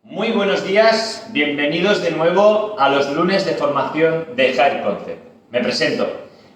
Muy buenos días, bienvenidos de nuevo a los lunes de formación de Hair Concept. Me presento,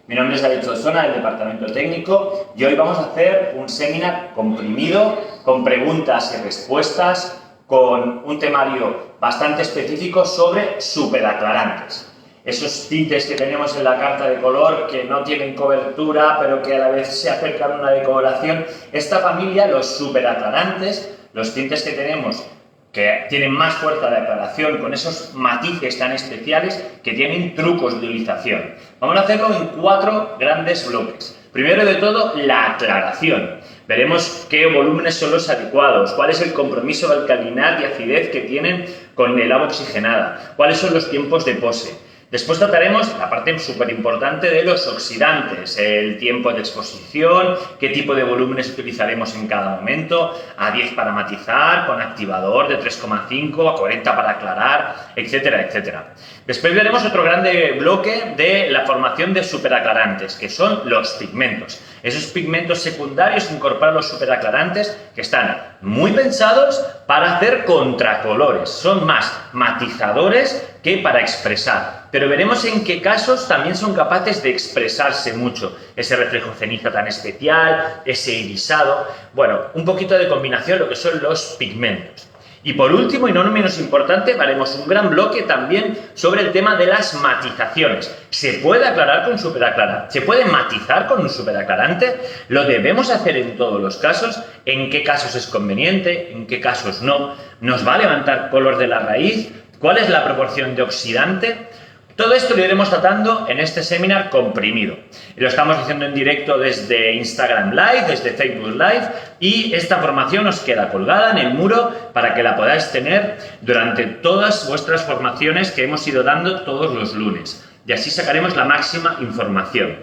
mi nombre es David Solsona del Departamento Técnico y hoy vamos a hacer un seminar comprimido con preguntas y respuestas con un temario bastante específico sobre superaclarantes. Esos tintes que tenemos en la carta de color que no tienen cobertura pero que a la vez se acercan a una decoración. Esta familia, los superaclarantes, los tintes que tenemos que tienen más fuerza de aclaración, con esos matices tan especiales que tienen trucos de utilización. Vamos a hacerlo en 4 grandes bloques. Primero de todo, la aclaración. Veremos qué volúmenes son los adecuados, cuál es el compromiso de alcalinidad y acidez que tienen con el agua oxigenada, cuáles son los tiempos de pose. Después trataremos la parte súper importante de los oxidantes, el tiempo de exposición, qué tipo de volúmenes utilizaremos en cada momento, a 10 para matizar, con activador de 3,5 a 40 para aclarar, etcétera, etcétera. Después veremos otro grande bloque de la formación de superaclarantes, que son los pigmentos. Esos pigmentos secundarios incorporan los superaclarantes que están muy pensados para hacer contracolores, son más matizadores que para expresar. Pero veremos en qué casos también son capaces de expresarse mucho. Ese reflejo ceniza tan especial, ese irisado. Bueno, un poquito de combinación lo que son los pigmentos. Y por último, y no menos importante, haremos un gran bloque también sobre el tema de las matizaciones. ¿Se puede aclarar con un superaclarante? ¿Se puede matizar con un superaclarante? ¿Lo debemos hacer en todos los casos? ¿En qué casos es conveniente? ¿En qué casos no? ¿Nos va a levantar color de la raíz? ¿Cuál es la proporción de oxidante? Todo esto lo iremos tratando en este seminar comprimido. Lo estamos haciendo en directo desde Instagram Live, desde Facebook Live, y esta formación os queda colgada en el muro para que la podáis tener durante todas vuestras formaciones que hemos ido dando todos los lunes. Y así sacaremos la máxima información.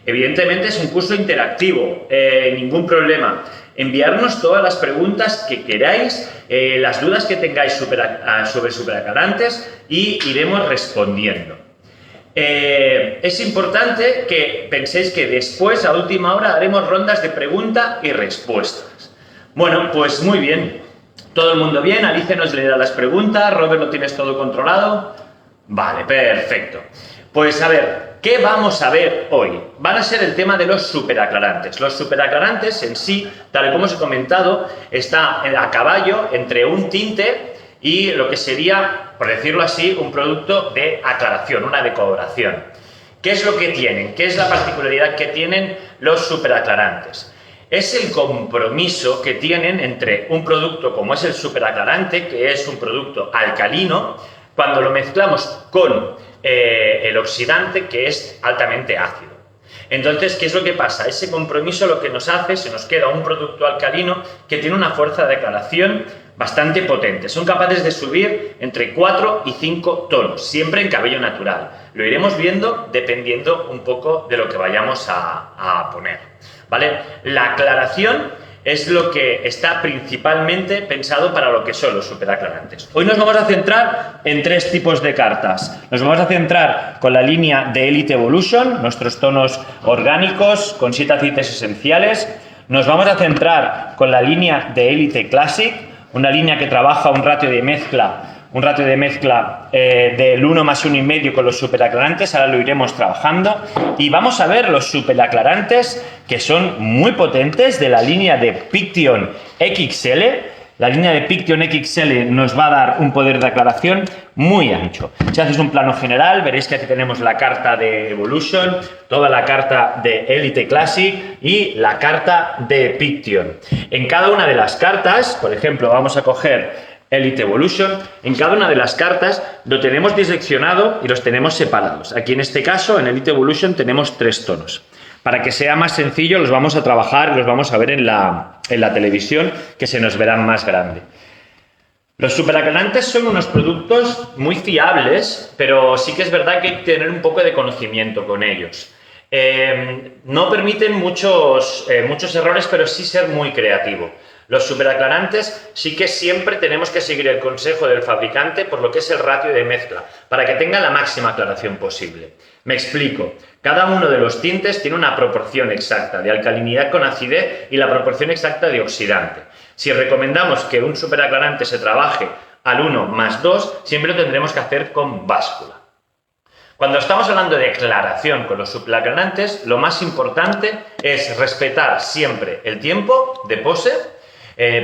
Evidentemente es un curso interactivo, ningún problema. Enviarnos todas las preguntas que queráis, las dudas que tengáis sobre superaclarantes y iremos respondiendo. Es importante que penséis que después, a última hora, haremos rondas de pregunta y respuestas. Bueno, pues muy bien. ¿Todo el mundo bien? Alice nos leerá las preguntas. Robert, ¿lo tienes todo controlado? Vale, perfecto. Pues a ver, ¿qué vamos a ver hoy? Van a ser el tema de los superaclarantes. Los superaclarantes en sí, tal y como os he comentado, está a caballo entre un tinte y lo que sería, por decirlo así, un producto de aclaración, una decoración. ¿Qué es lo que tienen? ¿Qué es la particularidad que tienen los superaclarantes? Es el compromiso que tienen entre un producto como es el superaclarante, que es un producto alcalino, cuando lo mezclamos con el oxidante, que es altamente ácido. Entonces, ¿qué es lo que pasa? Ese compromiso lo que nos hace, se nos queda un producto alcalino que tiene una fuerza de aclaración bastante potente. Son capaces de subir entre 4 y 5 tonos, siempre en cabello natural. Lo iremos viendo dependiendo un poco de lo que vayamos a poner, ¿vale? La aclaración es lo que está principalmente pensado para lo que son los superaclarantes. Hoy nos vamos a centrar en 3 tipos de cartas. Nos vamos a centrar con la línea de Elite Evolution, nuestros tonos orgánicos con 7 aceites esenciales. Nos vamos a centrar con la línea de Elite Classic, una línea que trabaja un ratio de mezcla del 1 más 1,5 con los superaclarantes. Ahora lo iremos trabajando y vamos a ver los superaclarantes que son muy potentes de la línea de Piction XL. La línea de Piction XL nos va a dar un poder de aclaración muy ancho. Si haces un plano general, veréis que aquí tenemos la carta de Evolution, toda la carta de Elite Classic y la carta de Piction. En cada una de las cartas, por ejemplo, vamos a coger Elite Evolution, en cada una de las cartas lo tenemos diseccionado y los tenemos separados. Aquí en este caso, en Elite Evolution, tenemos 3 tonos. Para que sea más sencillo, los vamos a trabajar, los vamos a ver en la televisión, que se nos verán más grande. Los superaclarantes son unos productos muy fiables, pero sí que es verdad que hay que tener un poco de conocimiento con ellos. No permiten muchos errores, pero sí ser muy creativo. Los superaclarantes sí que siempre tenemos que seguir el consejo del fabricante por lo que es el ratio de mezcla, para que tenga la máxima aclaración posible. Me explico. Cada uno de los tintes tiene una proporción exacta de alcalinidad con acidez y la proporción exacta de oxidante. Si recomendamos que un superaclarante se trabaje al 1 más 2, siempre lo tendremos que hacer con báscula. Cuando estamos hablando de aclaración con los superaclarantes, lo más importante es respetar siempre el tiempo de pose.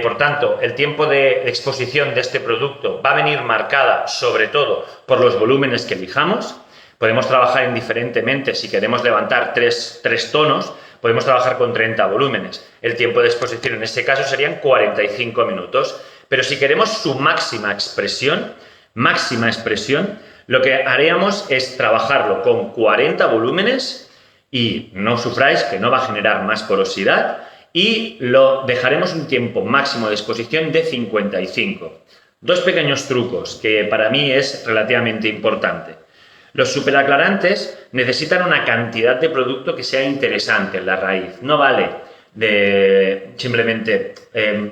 Por tanto, el tiempo de exposición de este producto va a venir marcada sobre todo por los volúmenes que elijamos. Podemos trabajar indiferentemente, si queremos levantar tres tonos, podemos trabajar con 30 volúmenes. El tiempo de exposición en este caso serían 45 minutos. Pero si queremos su máxima expresión, lo que haríamos es trabajarlo con 40 volúmenes y no sufráis que no va a generar más porosidad y lo dejaremos un tiempo máximo de exposición de 55. Dos pequeños trucos que para mí es relativamente importante. Los superaclarantes necesitan una cantidad de producto que sea interesante en la raíz. No vale de simplemente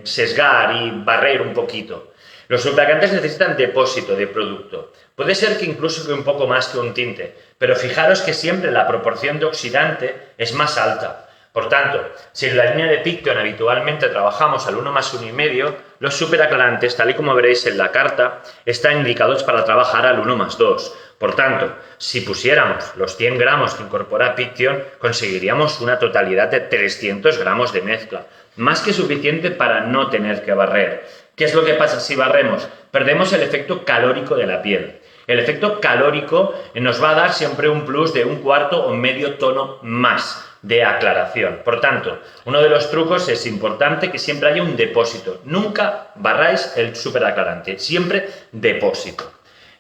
sesgar y barrer un poquito. Los superaclarantes necesitan depósito de producto. Puede ser que incluso un poco más que un tinte, pero fijaros que siempre la proporción de oxidante es más alta. Por tanto, si en la línea de Picton habitualmente trabajamos al 1 más 1,5, los superaclarantes, tal y como veréis en la carta, están indicados para trabajar al 1 más 2. Por tanto, si pusiéramos los 100 gramos que incorpora Picton, conseguiríamos una totalidad de 300 gramos de mezcla, más que suficiente para no tener que barrer. ¿Qué es lo que pasa si barremos? Perdemos el efecto calórico de la piel. El efecto calórico nos va a dar siempre un plus de un cuarto o medio tono más de aclaración. Por tanto, uno de los trucos es importante que siempre haya un depósito. Nunca barráis el superaclarante, siempre depósito.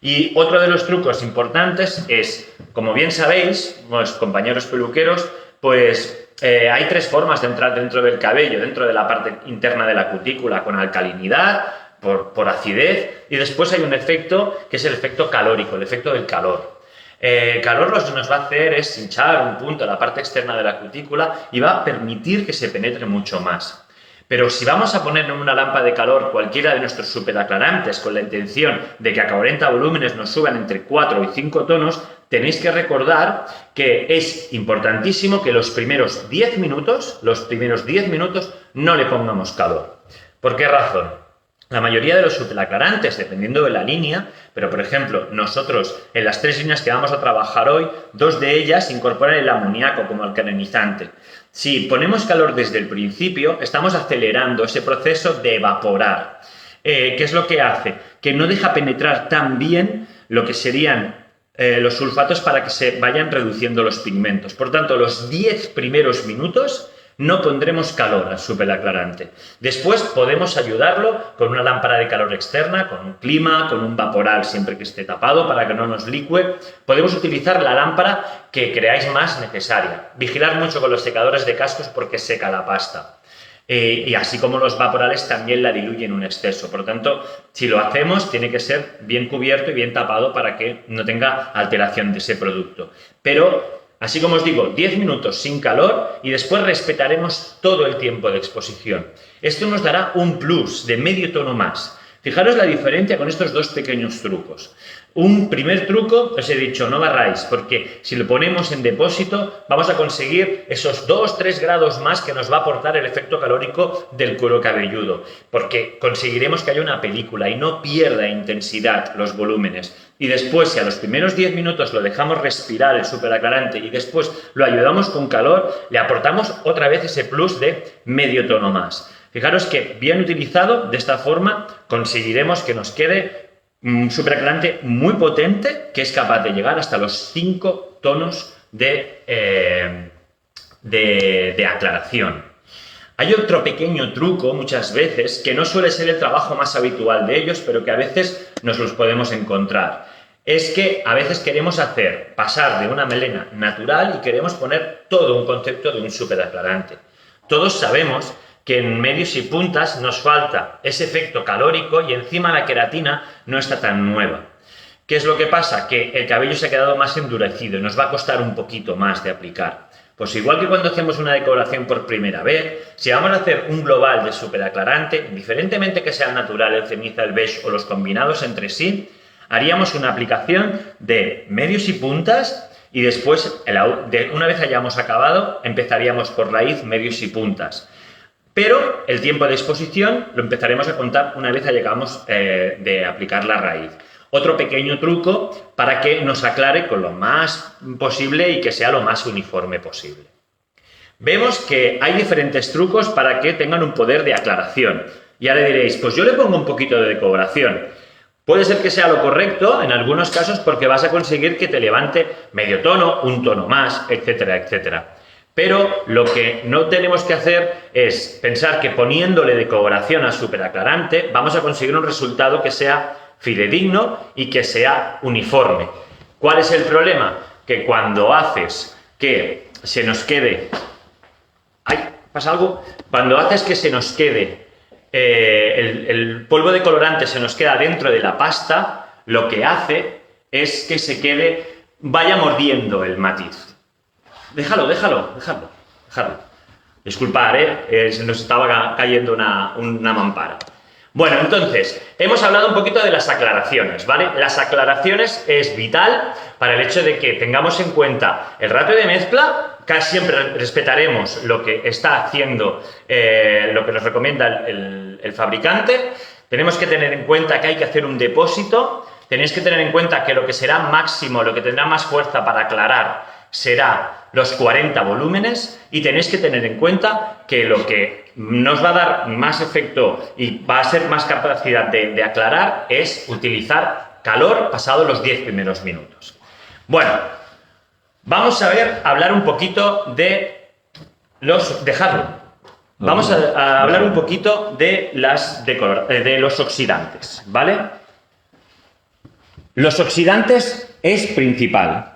Y otro de los trucos importantes es, como bien sabéis, los compañeros peluqueros, pues hay tres formas de entrar dentro del cabello, dentro de la parte interna de la cutícula, con alcalinidad, por acidez, y después hay un efecto que es el efecto calórico, el efecto del calor. El calor lo que nos va a hacer es hinchar un punto en la parte externa de la cutícula y va a permitir que se penetre mucho más. Pero si vamos a poner en una lámpara de calor cualquiera de nuestros superaclarantes con la intención de que a 40 volúmenes nos suban entre 4 y 5 tonos, tenéis que recordar que es importantísimo que los primeros 10 minutos no le pongamos calor. ¿Por qué razón? La mayoría de los superaclarantes, dependiendo de la línea, pero por ejemplo, nosotros en las 3 líneas que vamos a trabajar hoy, 2 de ellas incorporan el amoníaco como alcalinizante. Si ponemos calor desde el principio, estamos acelerando ese proceso de evaporar. ¿Qué es lo que hace? Que no deja penetrar tan bien lo que serían los sulfatos para que se vayan reduciendo los pigmentos. Por tanto, los 10 primeros minutos no pondremos calor al superaclarante. Después podemos ayudarlo con una lámpara de calor externa, con un clima, con un vaporal siempre que esté tapado para que no nos licue. Podemos utilizar la lámpara que creáis más necesaria. Vigilar mucho con los secadores de cascos porque seca la pasta. Y así como los vaporales también la diluyen un exceso. Por lo tanto, si lo hacemos, tiene que ser bien cubierto y bien tapado para que no tenga alteración de ese producto. Pero, así como os digo, 10 minutos sin calor y después respetaremos todo el tiempo de exposición. Esto nos dará un plus de medio tono más. Fijaros la diferencia con estos dos pequeños trucos. Un primer truco, os he dicho, no barráis, porque si lo ponemos en depósito vamos a conseguir esos 2-3 grados más que nos va a aportar el efecto calórico del cuero cabelludo, porque conseguiremos que haya una película y no pierda intensidad los volúmenes. Y después, si a los primeros 10 minutos lo dejamos respirar el superaclarante y después lo ayudamos con calor, le aportamos otra vez ese plus de medio tono más. Fijaros que bien utilizado, de esta forma conseguiremos que nos quede un superaclarante muy potente que es capaz de llegar hasta los 5 tonos de aclaración. Hay otro pequeño truco muchas veces que no suele ser el trabajo más habitual de ellos, pero que a veces nos los podemos encontrar. Es que a veces queremos pasar de una melena natural y queremos poner todo un concepto de un superaclarante. Todos sabemos que en medios y puntas nos falta ese efecto calórico y encima la queratina no está tan nueva. ¿Qué es lo que pasa? Que el cabello se ha quedado más endurecido y nos va a costar un poquito más de aplicar. Pues igual que cuando hacemos una decoración por primera vez, si vamos a hacer un global de superaclarante, indiferentemente que sea el natural, el ceniza, el beige o los combinados entre sí, haríamos una aplicación de medios y puntas y después, una vez hayamos acabado, empezaríamos por raíz, medios y puntas. pero el tiempo de exposición lo empezaremos a contar una vez hayamos de aplicar la raíz. Otro pequeño truco para que nos aclare con lo más posible y que sea lo más uniforme posible. Vemos que hay diferentes trucos para que tengan un poder de aclaración. Y ahora diréis, pues yo le pongo un poquito de decoración. Puede ser que sea lo correcto en algunos casos porque vas a conseguir que te levante medio tono, un tono más, etcétera, etcétera. Pero lo que no tenemos que hacer es pensar que poniéndole decoración al superaclarante vamos a conseguir un resultado que sea fidedigno y que sea uniforme. ¿Cuál es el problema? Que cuando haces que se nos quede... ¡Ay! ¿Pasa algo? Cuando haces que se nos quede el polvo de colorante se nos queda dentro de la pasta, lo que hace es que se quede, vaya mordiendo el matiz. Déjalo. Disculpad, se nos estaba cayendo una mampara. Bueno, entonces, hemos hablado un poquito de las aclaraciones, ¿vale? Las aclaraciones es vital para el hecho de que tengamos en cuenta el ratio de mezcla, casi siempre respetaremos lo que está haciendo, lo que nos recomienda el fabricante. Tenemos que tener en cuenta que hay que hacer un depósito, tenéis que tener en cuenta que lo que será máximo, lo que tendrá más fuerza para aclarar será los 40 volúmenes y tenéis que tener en cuenta que lo que nos va a dar más efecto y va a ser más capacidad de aclarar es utilizar calor pasado los 10 primeros minutos. Bueno, vamos a hablar un poquito de los... Dejadlo. Vamos a hablar un poquito de los oxidantes, ¿vale? Los oxidantes es principal.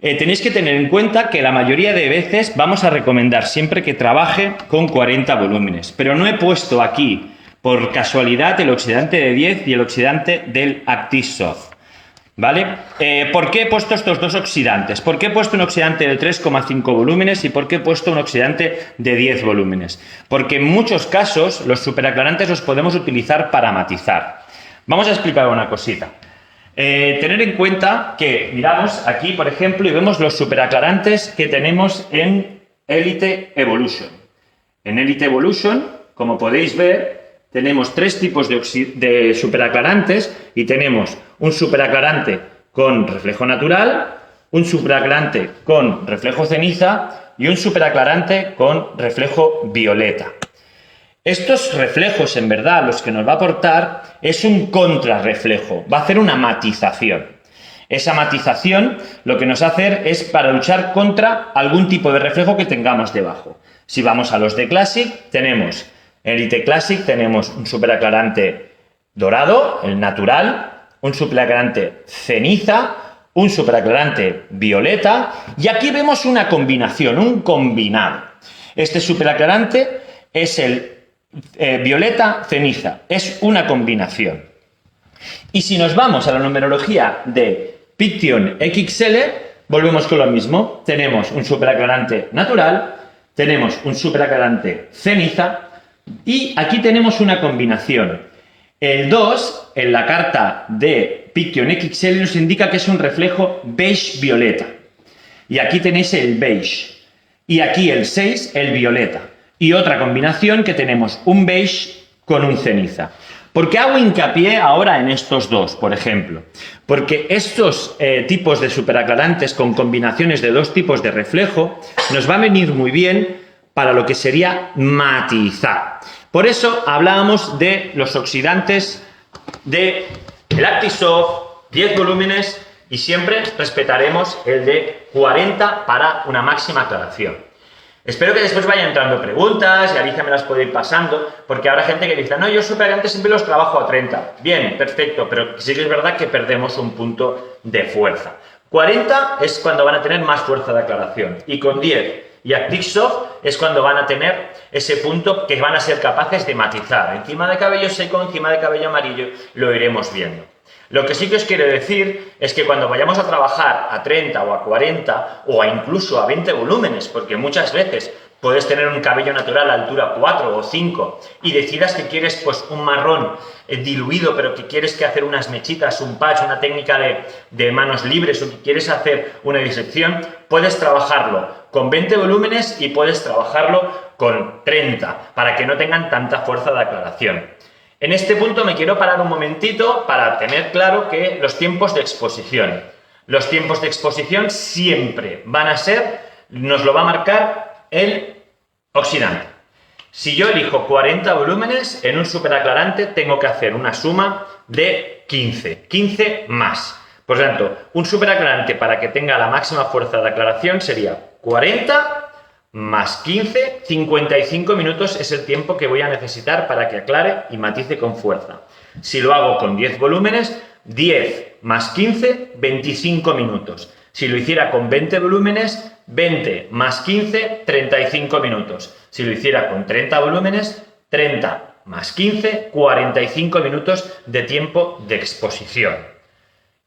Tenéis que tener en cuenta que la mayoría de veces vamos a recomendar siempre que trabaje con 40 volúmenes, pero no he puesto aquí por casualidad el oxidante de 10 y el oxidante del ActiveSoft, ¿vale? ¿Por qué he puesto estos dos oxidantes? ¿Por qué he puesto un oxidante de 3,5 volúmenes y por qué he puesto un oxidante de 10 volúmenes? Porque en muchos casos los superaclarantes los podemos utilizar para matizar. Vamos a explicar una cosita. Tener en cuenta que miramos aquí, por ejemplo, y vemos los superaclarantes que tenemos en Elite Evolution. En Elite Evolution, como podéis ver, tenemos tres tipos de superaclarantes y tenemos un superaclarante con reflejo natural, un superaclarante con reflejo ceniza y un superaclarante con reflejo violeta. Estos reflejos, en verdad, los que nos va a aportar es un contrarreflejo, va a hacer una matización. Esa matización lo que nos va a hacer es para luchar contra algún tipo de reflejo que tengamos debajo. Si vamos a los de Classic, tenemos Elite Classic, tenemos un superaclarante dorado, el natural, un superaclarante ceniza, un superaclarante violeta y aquí vemos una combinación, un combinado. Este superaclarante es el violeta ceniza, es una combinación. Y si nos vamos a la numerología de Piction XL, volvemos con lo mismo. Tenemos un superaclarante natural, tenemos un superaclarante ceniza y aquí tenemos una combinación. El 2 en la carta de Piction XL nos indica que es un reflejo beige violeta. Y aquí tenéis el beige. Y aquí el 6, el violeta. Y otra combinación que tenemos un beige con un ceniza. ¿Por qué hago hincapié ahora en estos dos, por ejemplo? Porque estos tipos de superaclarantes con combinaciones de dos tipos de reflejo nos va a venir muy bien para lo que sería matizar. Por eso hablábamos de los oxidantes del ActiveSoft, 10 volúmenes y siempre respetaremos el de 40 para una máxima aclaración. Espero que después vayan entrando preguntas y Alicia me las puede ir pasando, porque habrá gente que dice, no, yo superaclarantes siempre los trabajo a 30. Bien, perfecto, pero sí que es verdad que perdemos un punto de fuerza. 40 es cuando van a tener más fuerza de aclaración y con 10 y ActiveSoft es cuando van a tener ese punto que van a ser capaces de matizar. Encima de cabello seco, encima de cabello amarillo, lo iremos viendo. Lo que sí que os quiero decir es que cuando vayamos a trabajar a 30 o a 40 o a incluso a 20 volúmenes, porque muchas veces puedes tener un cabello natural a altura 4 o 5 y decidas que quieres pues un marrón diluido, pero que quieres que hacer unas mechitas, un patch, una técnica de manos libres o que quieres hacer una disección, puedes trabajarlo con 20 volúmenes y puedes trabajarlo con 30, para que no tengan tanta fuerza de aclaración. En este punto me quiero parar un momentito para tener claro que los tiempos de exposición. Los tiempos de exposición siempre van a ser, nos lo va a marcar el oxidante. Si yo elijo 40 volúmenes, en un superaclarante tengo que hacer una suma de 15 más. Por lo tanto, un superaclarante para que tenga la máxima fuerza de aclaración sería 40 más 15, 55 minutos es el tiempo que voy a necesitar para que aclare y matice con fuerza. Si lo hago con 10 volúmenes, 10 más 15, 25 minutos. Si lo hiciera con 20 volúmenes, 20 más 15, 35 minutos. Si lo hiciera con 30 volúmenes, 30 más 15, 45 minutos de tiempo de exposición.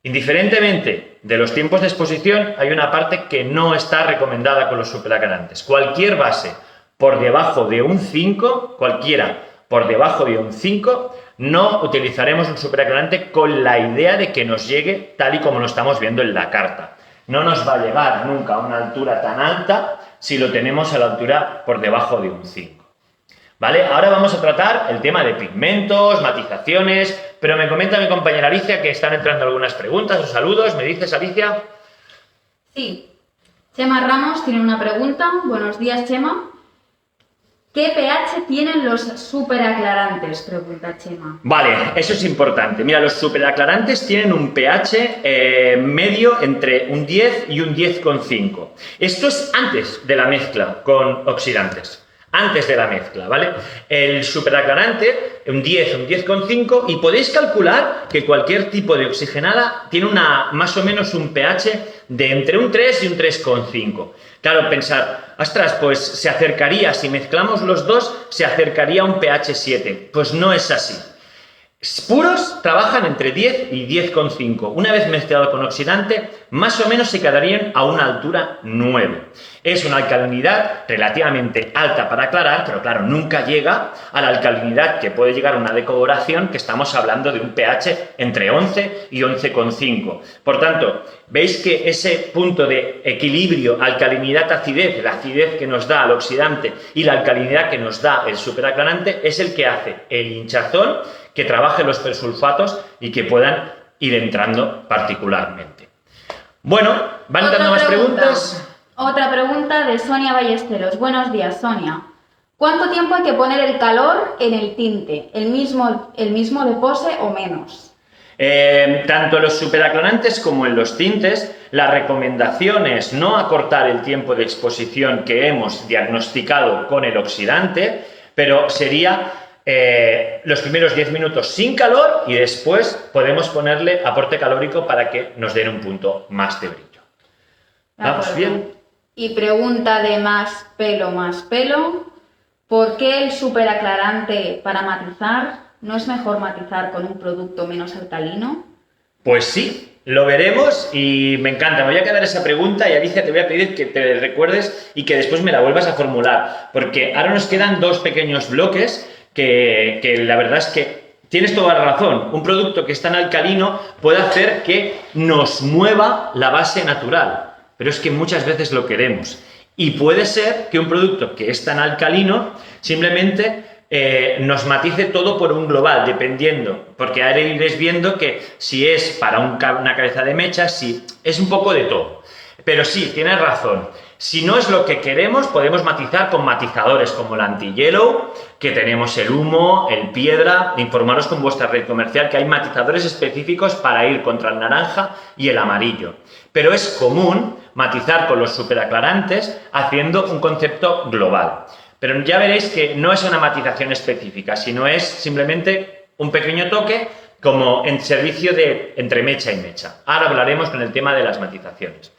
Indiferentemente de los tiempos de exposición, hay una parte que no está recomendada con los superaclarantes. Cualquier base por debajo de un 5, cualquiera por debajo de un 5, no utilizaremos un superaclarante con la idea de que nos llegue tal y como lo estamos viendo en la carta. No nos va a llegar nunca a una altura tan alta si lo tenemos a la altura por debajo de un 5. ¿Vale? Ahora vamos a tratar el tema de pigmentos, matizaciones, pero me comenta mi compañera Alicia que están entrando algunas preguntas o saludos. ¿Me dices, Alicia? Sí. Chema Ramos tiene una pregunta. Buenos días, Chema. ¿Qué pH tienen los superaclarantes? Pregunta Chema. Vale, eso es importante. Mira, los superaclarantes tienen un pH medio entre un 10 y un 10,5. Esto es antes de la mezcla con oxidantes. Antes de la mezcla, ¿vale? El superaclarante, un 10, un 10,5, y podéis calcular que cualquier tipo de oxigenada tiene más o menos un pH de entre un 3 y un 3,5. Claro, pensar, ostras, pues se acercaría, si mezclamos los dos, se acercaría a un pH 7. Pues no es así. Puros trabajan entre 10 y 10,5. Una vez mezclado con oxidante, más o menos se quedarían a una altura 9. Es una alcalinidad relativamente alta para aclarar, pero claro, nunca llega a la alcalinidad que puede llegar a una decoloración, que estamos hablando de un pH entre 11 y 11,5. Por tanto, veis que ese punto de equilibrio alcalinidad-acidez, la acidez que nos da el oxidante y la alcalinidad que nos da el superaclarante, es el que hace el hinchazón, que trabaje los persulfatos y que puedan ir entrando particularmente. Bueno, ¿van entrando más preguntas? Otra pregunta de Sonia Ballesteros. Buenos días, Sonia. ¿Cuánto tiempo hay que poner el calor en el tinte? ¿El mismo de pose o menos? Tanto en los superaclarantes como en los tintes, la recomendación es no acortar el tiempo de exposición que hemos diagnosticado con el oxidante, pero sería los primeros 10 minutos sin calor y después podemos ponerle aporte calórico para que nos den un punto más de brillo. ¿Vamos bien? Y pregunta de más pelo, ¿por qué el superaclarante para matizar no es mejor matizar con un producto menos alcalino? Pues sí, lo veremos y me encanta. Me voy a quedar esa pregunta y Alicia te voy a pedir que te recuerdes y que después me la vuelvas a formular, porque ahora nos quedan dos pequeños bloques que la verdad es que tienes toda la razón. Un producto que es tan alcalino puede hacer que nos mueva la base natural, pero es que muchas veces lo queremos. Y puede ser que un producto que es tan alcalino simplemente nos matice todo por un global, dependiendo, porque ahora iréis viendo que si es para una cabeza de mechas, si es un poco de todo. Pero sí, tienes razón. Si no es lo que queremos, podemos matizar con matizadores como el anti-yellow, que tenemos el humo, el piedra. Informaros con vuestra red comercial que hay matizadores específicos para ir contra el naranja y el amarillo. Pero es común matizar con los superaclarantes haciendo un concepto global. Pero ya veréis que no es una matización específica, sino es simplemente un pequeño toque como en servicio de entre mecha y mecha. Ahora hablaremos con el tema de las matizaciones.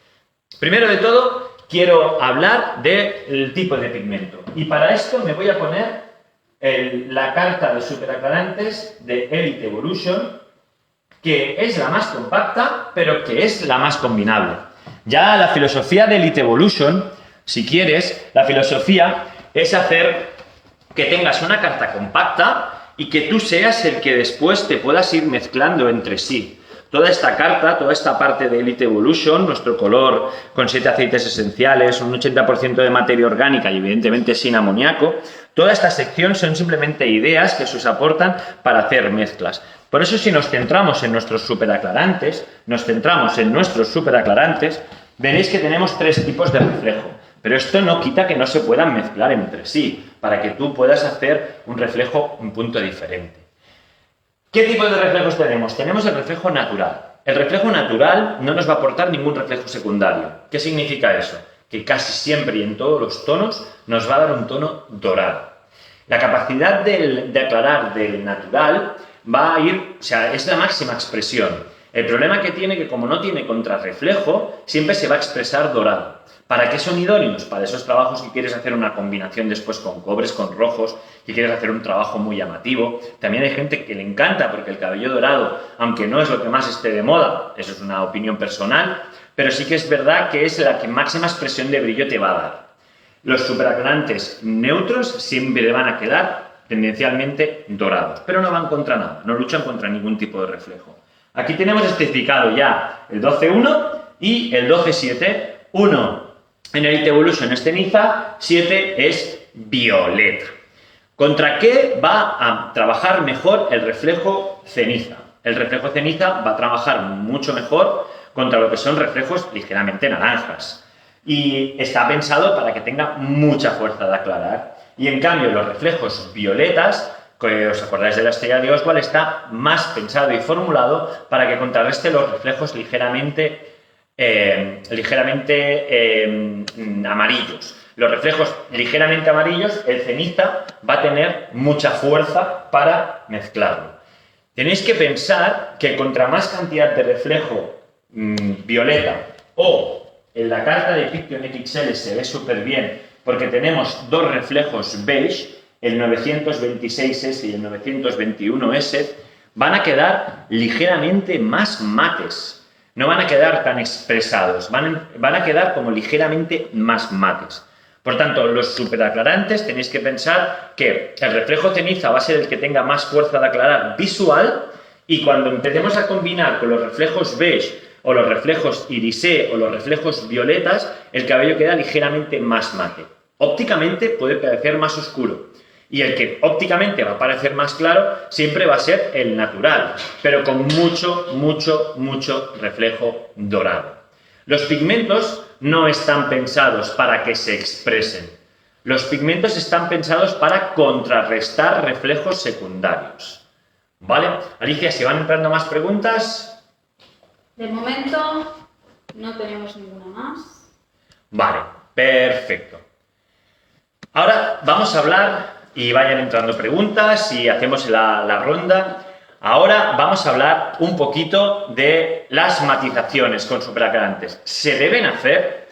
Primero de todo, quiero hablar del tipo de pigmento. Y para esto me voy a poner la carta de superaclarantes de Elite Evolution, que es la más compacta, pero que es la más combinable. Ya la filosofía de Elite Evolution, si quieres, la filosofía es hacer que tengas una carta compacta y que tú seas el que después te puedas ir mezclando entre sí. Toda esta carta, toda esta parte de Elite Evolution, nuestro color con 7 aceites esenciales, un 80% de materia orgánica y evidentemente sin amoníaco, toda esta sección son simplemente ideas que se os aportan para hacer mezclas. Por eso si nos centramos en nuestros superaclarantes, veréis que tenemos 3 tipos de reflejo. Pero esto no quita que no se puedan mezclar entre sí, para que tú puedas hacer un reflejo un punto diferente. ¿Qué tipo de reflejos tenemos? Tenemos el reflejo natural. El reflejo natural no nos va a aportar ningún reflejo secundario. ¿Qué significa eso? Que casi siempre y en todos los tonos nos va a dar un tono dorado. La capacidad de aclarar del natural va a ir, o sea, es la máxima expresión. El problema que tiene que como no tiene contrarreflejo, siempre se va a expresar dorado. ¿Para qué son idóneos? Para esos trabajos que quieres hacer una combinación después con cobres, con rojos, que quieres hacer un trabajo muy llamativo. También hay gente que le encanta porque el cabello dorado, aunque no es lo que más esté de moda, eso es una opinión personal, pero sí que es verdad que es la que máxima expresión de brillo te va a dar. Los superaclarantes neutros siempre van a quedar tendencialmente dorados, pero no van contra nada, no luchan contra ningún tipo de reflejo. Aquí tenemos especificado ya el 12.1 y el 12.7. 1 en Elite Evolution es ceniza, 7 es violeta. ¿Contra qué va a trabajar mejor el reflejo ceniza? El reflejo ceniza va a trabajar mucho mejor contra lo que son reflejos ligeramente naranjas. Y está pensado para que tenga mucha fuerza de aclarar. Y en cambio los reflejos violetas, que os acordáis de la estrella de Oswald, está más pensado y formulado para que contrarreste los reflejos ligeramente amarillos. Los reflejos ligeramente amarillos, el ceniza va a tener mucha fuerza para mezclarlo. Tenéis que pensar que contra más cantidad de reflejo violeta, o en la carta de Fiction XL se ve súper bien porque tenemos 2 reflejos beige, el 926S y el 921S, van a quedar ligeramente más mates. No van a quedar tan expresados, van a quedar como ligeramente más mates. Por tanto, los superaclarantes tenéis que pensar que el reflejo ceniza va a ser el que tenga más fuerza de aclarar visual, y cuando empecemos a combinar con los reflejos beige o los reflejos irisé o los reflejos violetas, el cabello queda ligeramente más mate. Ópticamente puede parecer más oscuro. Y el que ópticamente va a parecer más claro siempre va a ser el natural, pero con mucho reflejo dorado. Los pigmentos no están pensados para que se expresen. Los pigmentos están pensados para contrarrestar reflejos secundarios. ¿Vale? Alicia, si van entrando más preguntas. De momento no tenemos ninguna más. Vale, perfecto. Ahora vamos a hablar, y vayan entrando preguntas y hacemos la ronda. Ahora vamos a hablar un poquito de las matizaciones con superaclarantes. Se deben hacer.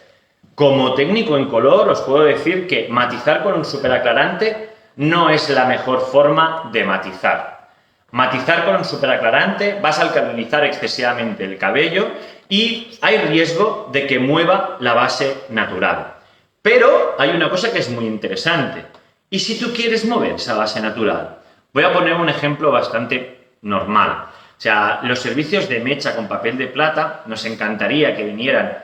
Como técnico en color os puedo decir que matizar con un superaclarante no es la mejor forma de matizar. Matizar con un superaclarante vas a alcalinizar excesivamente el cabello y hay riesgo de que mueva la base natural. Pero hay una cosa que es muy interesante. ¿Y si tú quieres mover esa base natural? Voy a poner un ejemplo bastante normal. O sea, los servicios de mecha con papel de plata, nos encantaría que vinieran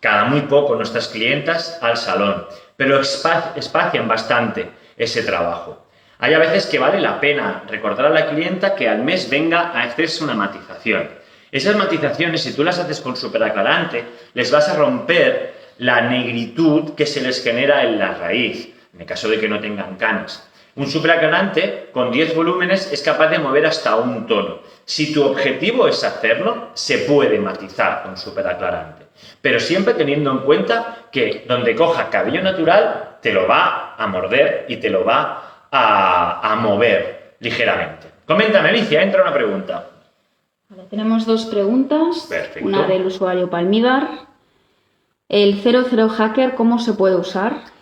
cada muy poco nuestras clientas al salón, pero espacian bastante ese trabajo. Hay a veces que vale la pena recordar a la clienta que al mes venga a hacerse una matización. Esas matizaciones, si tú las haces con superaclarante, les vas a romper la negritud que se les genera en la raíz, en el caso de que no tengan canas. Un superaclarante con 10 volúmenes es capaz de mover hasta un tono. Si tu objetivo es hacerlo, se puede matizar con superaclarante. Pero siempre teniendo en cuenta que donde coja cabello natural, te lo va a morder y te lo va a mover ligeramente. Coméntame, Alicia, entra una pregunta. Vale, tenemos 2 preguntas. Perfecto. Una del usuario Palmidar. El 00 Hacker, ¿cómo se puede usar?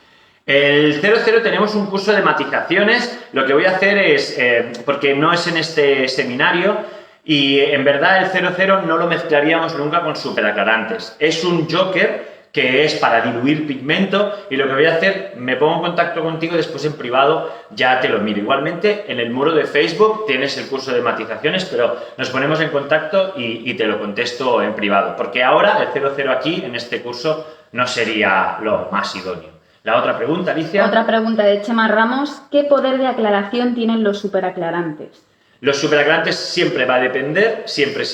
El 00 tenemos un curso de matizaciones. Lo que voy a hacer es, porque no es en este seminario, y en verdad el 00 no lo mezclaríamos nunca con superaclarantes. Es un joker que es para diluir pigmento, y lo que voy a hacer, me pongo en contacto contigo después en privado, ya te lo miro. Igualmente, en el muro de Facebook tienes el curso de matizaciones, pero nos ponemos en contacto y te lo contesto en privado, porque ahora el 00 aquí, en este curso, no sería lo más idóneo. La otra pregunta, Alicia. Otra pregunta de Chema Ramos. ¿Qué poder de aclaración tienen los superaclarantes? Los superaclarantes siempre va a depender, siempre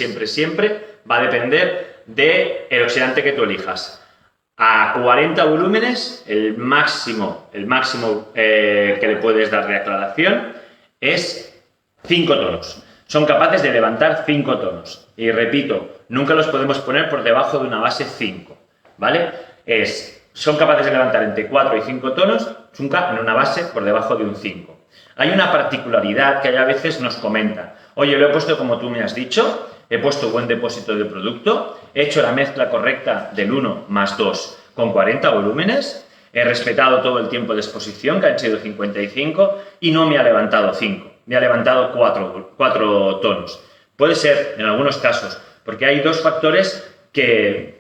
va a depender del oxidante que tú elijas. A 40 volúmenes, el máximo que le puedes dar de aclaración es 5 tonos. Son capaces de levantar 5 tonos. Y repito, nunca los podemos poner por debajo de una base 5, ¿vale? Son capaces de levantar entre 4 y 5 tonos, nunca en una base por debajo de un 5. Hay una particularidad que a veces nos comentan. Oye, lo he puesto como tú me has dicho, he puesto buen depósito de producto, he hecho la mezcla correcta del 1 más 2 con 40 volúmenes, he respetado todo el tiempo de exposición, que han sido 55, y no me ha levantado 5, me ha levantado 4 tonos. Puede ser en algunos casos, porque hay dos factores que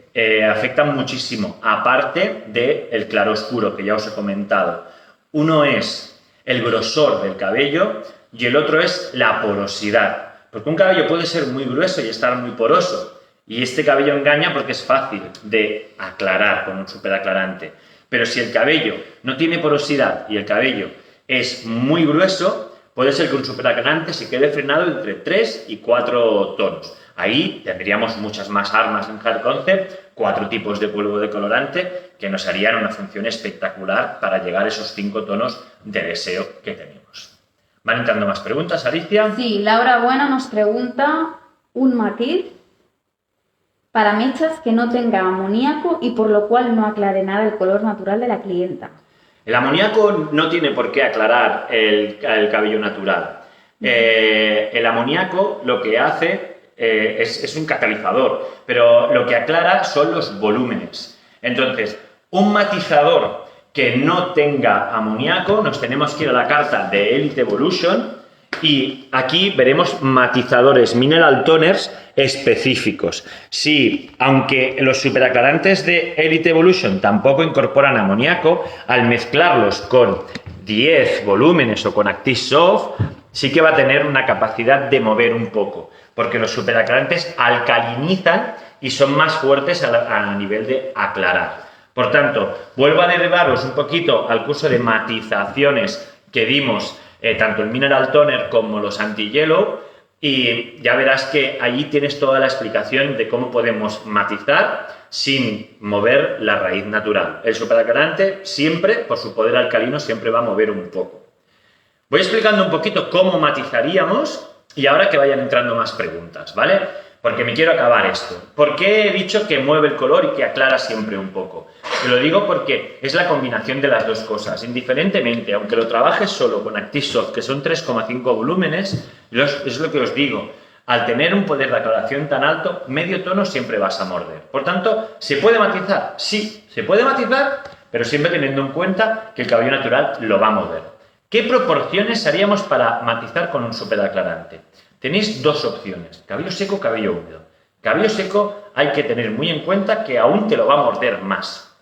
afectan muchísimo, aparte del claroscuro que ya os he comentado. Uno es el grosor del cabello y el otro es la porosidad. Porque un cabello puede ser muy grueso y estar muy poroso. Y este cabello engaña porque es fácil de aclarar con un superaclarante. Pero si el cabello no tiene porosidad y el cabello es muy grueso, puede ser que un superaclarante se quede frenado entre 3 y 4 tonos. Ahí tendríamos muchas más armas en Hair Concept, 4 tipos de polvo de colorante que nos harían una función espectacular para llegar a esos 5 tonos de deseo que tenemos. ¿Van entrando más preguntas, Alicia? Sí, Laura Bueno nos pregunta un matiz para mechas que no tenga amoníaco y por lo cual no aclare nada el color natural de la clienta. El amoníaco no tiene por qué aclarar el cabello natural. El amoníaco lo que hace es un catalizador, pero lo que aclara son los volúmenes. Entonces, un matizador que no tenga amoníaco, nos tenemos que ir a la carta de Elite Evolution y aquí veremos matizadores mineral toners específicos. Sí, aunque los superaclarantes de Elite Evolution tampoco incorporan amoníaco, al mezclarlos con 10 volúmenes o con Active Soft, sí que va a tener una capacidad de mover un poco, porque los superaclarantes alcalinizan y son más fuertes a nivel de aclarar. Por tanto, vuelvo a derivaros un poquito al curso de matizaciones que dimos, tanto el Mineral Toner como los Anti-Yellow, y ya verás que allí tienes toda la explicación de cómo podemos matizar sin mover la raíz natural. El superaclarante siempre, por su poder alcalino, siempre va a mover un poco. Voy explicando un poquito cómo matizaríamos y ahora que vayan entrando más preguntas, ¿vale? Porque me quiero acabar esto. ¿Por qué he dicho que mueve el color y que aclara siempre un poco? Te lo digo porque es la combinación de las dos cosas. Indiferentemente, aunque lo trabajes solo con Active Soft, que son 3,5 volúmenes, es lo que os digo. Al tener un poder de aclaración tan alto, medio tono siempre vas a morder. Por tanto, ¿se puede matizar? Sí, se puede matizar, pero siempre teniendo en cuenta que el cabello natural lo va a mover. ¿Qué proporciones haríamos para matizar con un superaclarante? Tenéis dos opciones, cabello seco o cabello húmedo. Cabello seco hay que tener muy en cuenta que aún te lo va a morder más.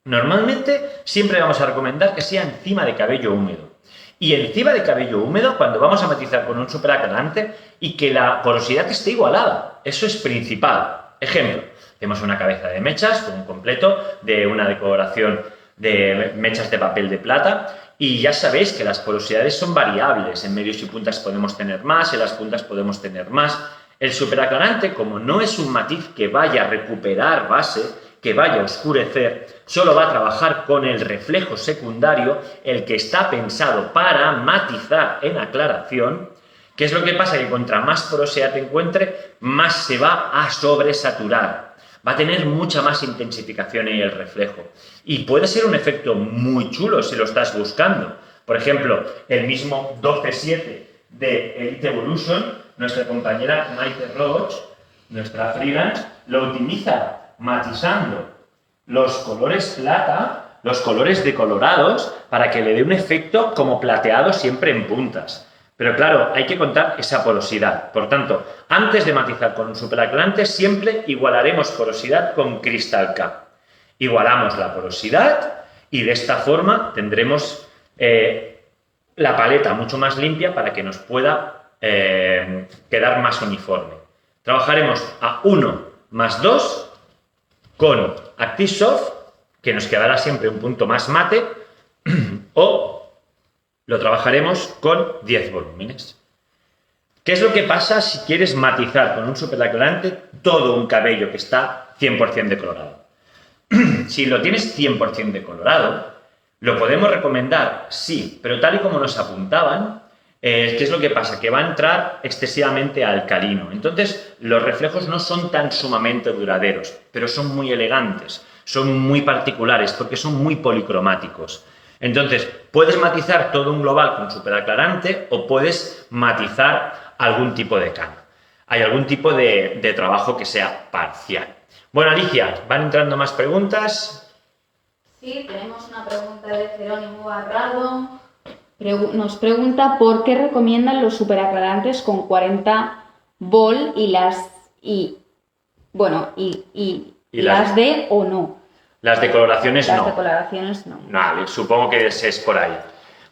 Normalmente siempre vamos a recomendar que sea encima de cabello húmedo. Y encima de cabello húmedo cuando vamos a matizar con un superaclarante y que la porosidad esté igualada. Eso es principal. Ejemplo, tenemos una cabeza de mechas con un completo de una decoración de mechas de papel de plata. Y ya sabéis que las porosidades son variables, en medios y puntas podemos tener más, en las puntas podemos tener más. El superaclarante, como no es un matiz que vaya a recuperar base, que vaya a oscurecer, solo va a trabajar con el reflejo secundario, el que está pensado para matizar en aclaración. ¿Qué es lo que pasa? Que contra más porosidad te encuentre, más se va a sobresaturar. Va a tener mucha más intensificación en el reflejo. Y puede ser un efecto muy chulo si lo estás buscando. Por ejemplo, el mismo 12.7 de Elite Evolution, nuestra compañera Maite Roach, nuestra freelance, lo utiliza matizando los colores plata, los colores decolorados, para que le dé un efecto como plateado siempre en puntas. Pero claro, hay que contar esa porosidad. Por tanto, antes de matizar con un superaclarante, siempre igualaremos porosidad con Crystal K. igualamos la porosidad y de esta forma tendremos la paleta mucho más limpia para que nos pueda quedar más uniforme. Trabajaremos a 1 más 2 con ActiveSoft, que nos quedará siempre un punto más mate, o lo trabajaremos con 10 volúmenes. ¿Qué es lo que pasa si quieres matizar con un superaclarante todo un cabello que está 100% decolorado? Si lo tienes 100% decolorado, ¿lo podemos recomendar? Sí, pero tal y como nos apuntaban, ¿qué es lo que pasa? Que va a entrar excesivamente alcalino. Entonces, los reflejos no son tan sumamente duraderos, pero son muy elegantes, son muy particulares, porque son muy policromáticos. Entonces, puedes matizar todo un global con superaclarante o puedes matizar algún tipo de cano. Hay algún tipo de trabajo que sea parcial. Bueno, Alicia, ¿van entrando más preguntas? Sí, tenemos una pregunta de Jerónimo Barrado. Nos pregunta por qué recomiendan los superaclarantes con 40 vol y las D o no. Las decoloraciones no. Las decoloraciones no. Vale, supongo que es por ahí.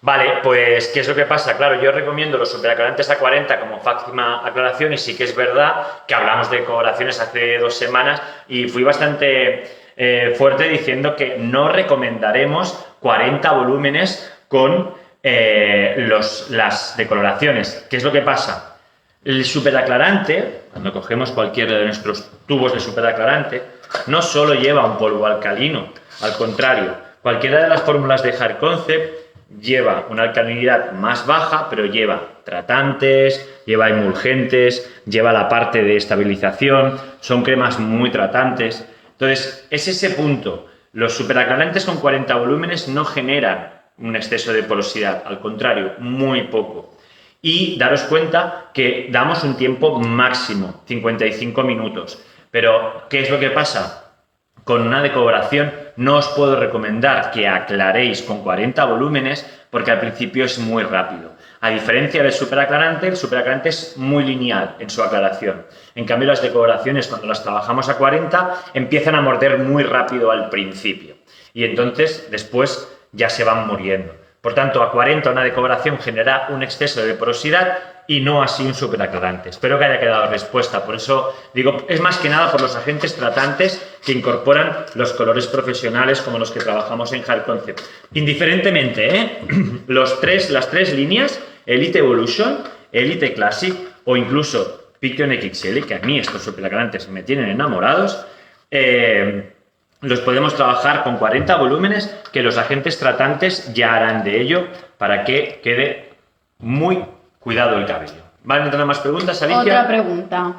Vale, pues, ¿qué es lo que pasa? Claro, yo recomiendo los superaclarantes a 40 como máxima aclaración y sí que es verdad que hablamos de decoloraciones hace 2 semanas y fui bastante fuerte diciendo que no recomendaremos 40 volúmenes con las decoloraciones. ¿Qué es lo que pasa? El superaclarante, cuando cogemos cualquiera de nuestros tubos de superaclarante, no solo lleva un polvo alcalino, al contrario, cualquiera de las fórmulas de Hair Concept lleva una alcalinidad más baja, pero lleva tratantes, lleva emulgentes, lleva la parte de estabilización, son cremas muy tratantes. Entonces, es ese punto. Los superaclarantes con 40 volúmenes no generan un exceso de porosidad, al contrario, muy poco. Y daros cuenta que damos un tiempo máximo, 55 minutos. Pero, ¿qué es lo que pasa? Con una decoloración no os puedo recomendar que aclaréis con 40 volúmenes porque al principio es muy rápido. A diferencia del superaclarante, el superaclarante es muy lineal en su aclaración. En cambio, las decoloraciones, cuando las trabajamos a 40, empiezan a morder muy rápido al principio. Y entonces, después, ya se van muriendo. Por tanto, a 40 una decoloración genera un exceso de porosidad y no así un superaclarante. Espero que haya quedado respuesta. Por eso digo, es más que nada por los agentes tratantes que incorporan los colores profesionales como los que trabajamos en Hair Concept. Indiferentemente, las tres líneas, Elite Evolution, Elite Classic o incluso Piction XL, que a mí estos superaclarantes me tienen enamorados, los podemos trabajar con 40 volúmenes que los agentes tratantes ya harán de ello para que quede muy cuidado el cabello. ¿Van a entrar más preguntas, Alicia? Otra pregunta.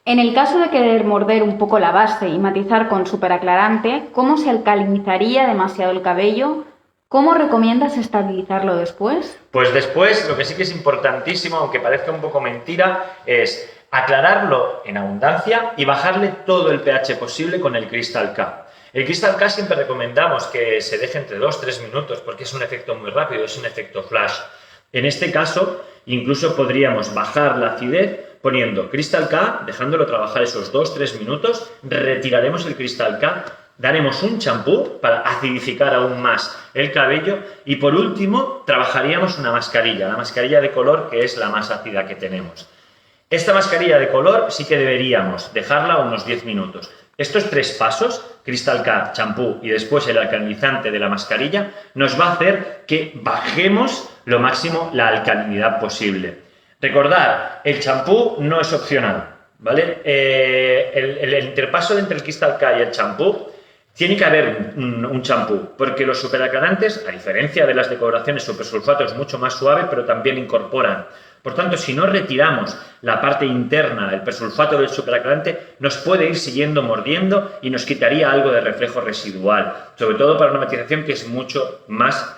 En el caso de querer morder un poco la base y matizar con superaclarante, ¿cómo se alcalinizaría demasiado el cabello? ¿Cómo recomiendas estabilizarlo después? Pues después, lo que sí que es importantísimo, aunque parezca un poco mentira, es aclararlo en abundancia y bajarle todo el pH posible con el Crystal K. El Crystal K siempre recomendamos que se deje entre 2-3 minutos porque es un efecto muy rápido, es un efecto flash. En este caso, incluso podríamos bajar la acidez poniendo Crystal K, dejándolo trabajar esos 2-3 minutos, retiraremos el Crystal K, daremos un champú para acidificar aún más el cabello y por último trabajaríamos una mascarilla, la mascarilla de color que es la más ácida que tenemos. Esta mascarilla de color sí que deberíamos dejarla unos 10 minutos. Estos 3 pasos, Crystal K, champú y después el alcalinizante de la mascarilla, nos va a hacer que bajemos lo máximo la alcalinidad posible. Recordad, el champú no es opcional, ¿vale? El interpaso entre el Crystal K y el champú tiene que haber un champú, porque los superaclarantes, a diferencia de las decoloraciones, supersulfato es mucho más suave, pero también incorporan. Por tanto, si no retiramos la parte interna del persulfato del superaclarante, nos puede ir siguiendo mordiendo y nos quitaría algo de reflejo residual, sobre todo para una matización que es mucho más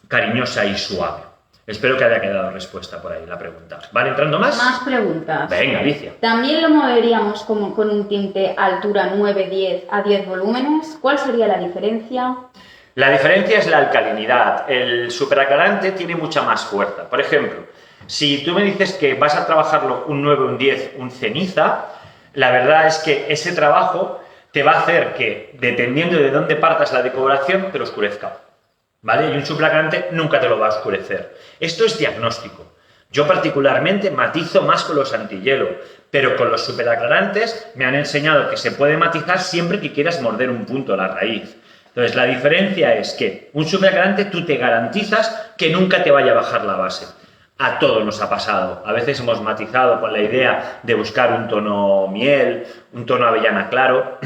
cariñosa y suave. Espero que haya quedado respuesta por ahí la pregunta. ¿Van entrando más? Más preguntas. Venga, Alicia. ¿También lo moveríamos como con un tinte altura 9-10 a 10 volúmenes? ¿Cuál sería la diferencia? La diferencia es la alcalinidad. El superaclarante tiene mucha más fuerza. Por ejemplo, si tú me dices que vas a trabajarlo un 9, un 10, un ceniza, la verdad es que ese trabajo te va a hacer que, dependiendo de dónde partas la decoración, te lo oscurezca, ¿vale? Y un superaclarante nunca te lo va a oscurecer. Esto es diagnóstico. Yo particularmente matizo más con los antihielo, pero con los superaclarantes me han enseñado que se puede matizar siempre que quieras morder un punto, la raíz. Entonces, la diferencia es que un superaclarante tú te garantizas que nunca te vaya a bajar la base. A todos nos ha pasado. A veces hemos matizado con la idea de buscar un tono miel, un tono avellana claro,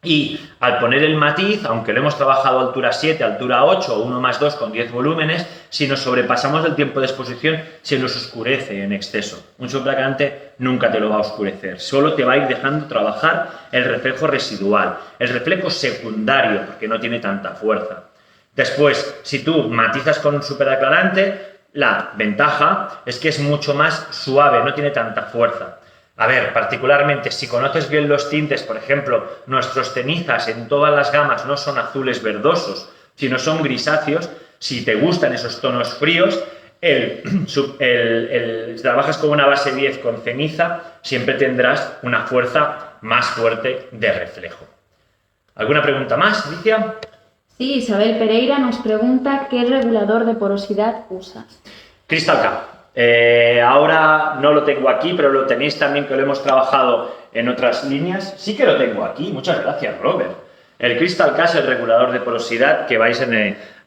y al poner el matiz, aunque lo hemos trabajado a altura 7, altura 8 o 1+2 con 10 volúmenes, si nos sobrepasamos el tiempo de exposición se nos oscurece en exceso. Un superaclarante nunca te lo va a oscurecer, solo te va a ir dejando trabajar el reflejo residual, el reflejo secundario, porque no tiene tanta fuerza. Después, si tú matizas con un superaclarante, la ventaja es que es mucho más suave, no tiene tanta fuerza. A ver, particularmente, si conoces bien los tintes, por ejemplo, nuestros cenizas en todas las gamas no son azules verdosos, sino son grisáceos. Si te gustan esos tonos fríos, si trabajas con una base 10 con ceniza, siempre tendrás una fuerza más fuerte de reflejo. ¿Alguna pregunta más, Alicia? Sí, Isabel Pereira nos pregunta ¿qué regulador de porosidad usas? Crystal K. Ahora no lo tengo aquí, pero lo tenéis también, que lo hemos trabajado en otras líneas. Sí que lo tengo aquí. Muchas gracias, Robert. El Crystal K es el regulador de porosidad que vais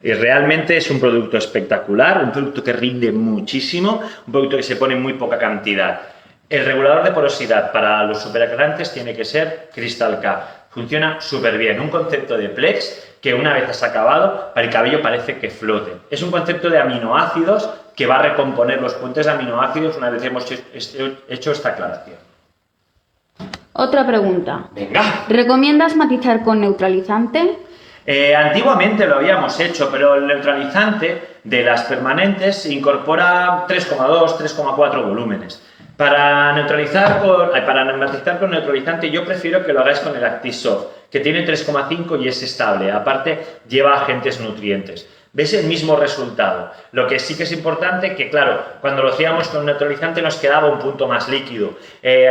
y realmente es un producto espectacular, un producto que rinde muchísimo, un producto que se pone en muy poca cantidad. El regulador de porosidad para los superaclarantes tiene que ser Crystal K. Funciona súper bien. Un concepto de Plex que una vez has acabado, para el cabello parece que flote. Es un concepto de aminoácidos que va a recomponer los puentes de aminoácidos una vez hemos hecho esta aclaración. Otra pregunta. Venga. ¿Recomiendas matizar con neutralizante? Antiguamente lo habíamos hecho, pero el neutralizante de las permanentes incorpora 3,2, 3,4 volúmenes. Para matizar con neutralizante yo prefiero que lo hagáis con el Actisoft, que tiene 3,5 y es estable, aparte lleva agentes nutrientes. ¿Ves el mismo resultado? Lo que sí que es importante que, claro, cuando lo hacíamos con neutralizante nos quedaba un punto más líquido.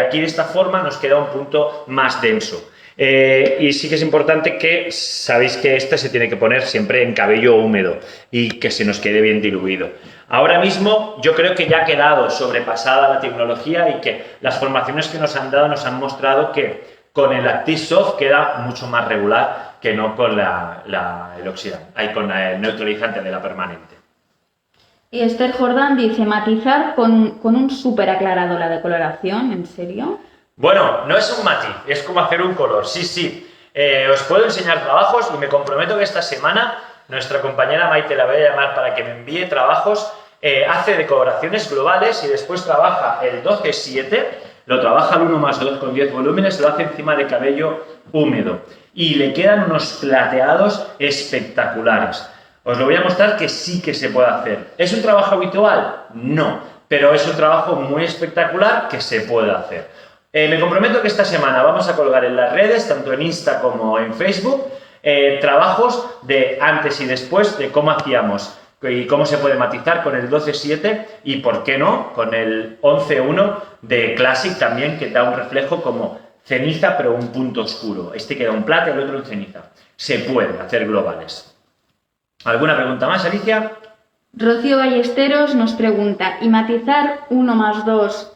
Aquí de esta forma nos queda un punto más denso. Y sí que es importante que sabéis que este se tiene que poner siempre en cabello húmedo y que se nos quede bien diluido. Ahora mismo yo creo que ya ha quedado sobrepasada la tecnología y que las formaciones que nos han dado nos han mostrado que con el Actisoft queda mucho más regular que no con el oxidante, con el neutralizante de la permanente. Y Esther Jordán dice, matizar con un súper aclarado la decoloración, ¿en serio? Bueno, no es un matiz, es como hacer un color, sí. Os puedo enseñar trabajos y me comprometo que esta semana nuestra compañera Maite la voy a llamar para que me envíe trabajos, hace decoraciones globales y después trabaja el 12-7, lo trabaja el 1+2 con 10 volúmenes, lo hace encima de cabello húmedo y le quedan unos plateados espectaculares. Os lo voy a mostrar que sí que se puede hacer. ¿Es un trabajo habitual? No, pero es un trabajo muy espectacular que se puede hacer. Me comprometo que esta semana vamos a colgar en las redes, tanto en Insta como en Facebook, trabajos de antes y después de cómo hacíamos y cómo se puede matizar con el 12-7 y, por qué no, con el 11-1 de Classic también, que da un reflejo como ceniza pero un punto oscuro. Este queda un plata y el otro en ceniza. Se puede hacer globales. ¿Alguna pregunta más, Alicia? Rocío Ballesteros nos pregunta, ¿y matizar 1+2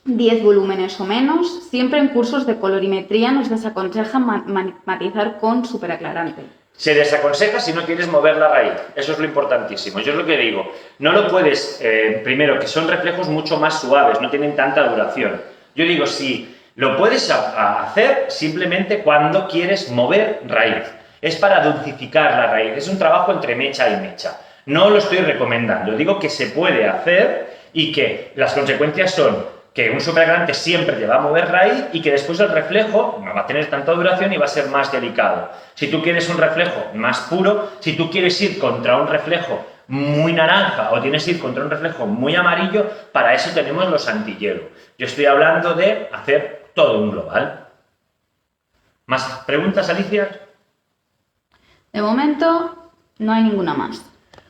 10 volúmenes o menos? Siempre en cursos de colorimetría nos desaconsejan matizar con superaclarante. Se desaconseja si no quieres mover la raíz, eso es lo importantísimo. Yo es lo que digo, no lo puedes, primero, que son reflejos mucho más suaves, no tienen tanta duración. Yo digo, sí, lo puedes hacer simplemente cuando quieres mover raíz. Es para dulcificar la raíz, es un trabajo entre mecha y mecha. No lo estoy recomendando, digo que se puede hacer y que las consecuencias son que un superaclarante siempre te va a mover raíz y que después el reflejo no va a tener tanta duración y va a ser más delicado. Si tú quieres un reflejo más puro, si tú quieres ir contra un reflejo muy naranja o tienes que ir contra un reflejo muy amarillo, para eso tenemos los antihielo. Yo estoy hablando de hacer todo un global. ¿Más preguntas, Alicia? De momento no hay ninguna más.